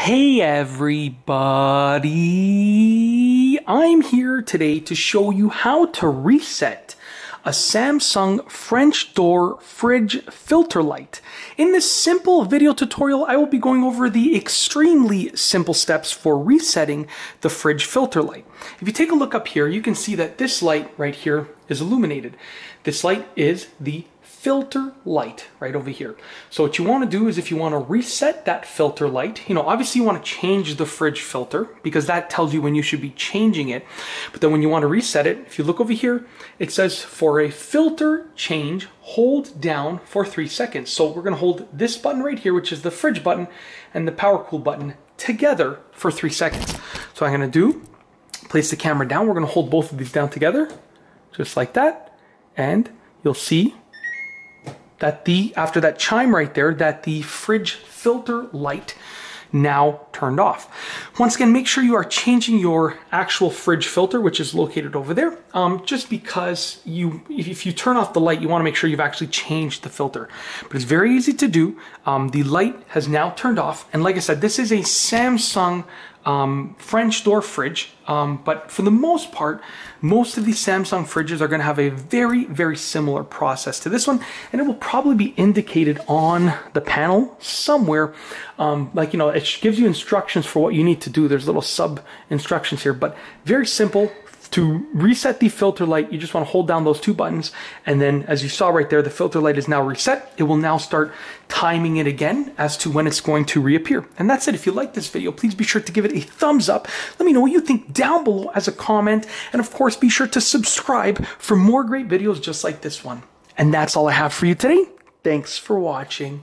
Hey everybody! I'm here today to show you how to reset a Samsung French door fridge filter light. In this simple video tutorial, I will be going over the extremely simple steps for resetting the fridge filter light. If you take a look up here, you can see that this light right here is illuminated. This light is the filter light right over here. So what you want to do is, if you want to reset that filter light, obviously you want to change the fridge filter because that tells you when you should be changing it. But then when you want to reset it, if you look over here, it says for a filter change, hold down for 3 seconds. So we're going to hold this button right here, which is the fridge button, and the power cool button together for 3 seconds. So I'm going to place the camera down. We're going to hold both of these down together, just like that. And you'll see that after that chime right there, that the fridge filter light now turned off. Once again, make sure you are changing your actual fridge filter, which is located over there, just because if you turn off the light, you want to make sure you've actually changed the filter. But it's very easy to do. The light has now turned off, and like I said, this is a Samsung French door fridge, but for the most part, most of these Samsung fridges are going to have a very, very similar process to this one, and it will probably be indicated on the panel somewhere. It gives you instructions for what you need to do. There's little sub instructions here, but very simple. To reset the filter light, you just want to hold down those two buttons, and then as you saw right there, the filter light is now reset. It will now start timing it again as to when it's going to reappear. And that's it. If you like this video, please be sure to give it a thumbs up. Let me know what you think down below as a comment, and of course be sure to subscribe for more great videos just like this one. And that's all I have for you today. Thanks for watching.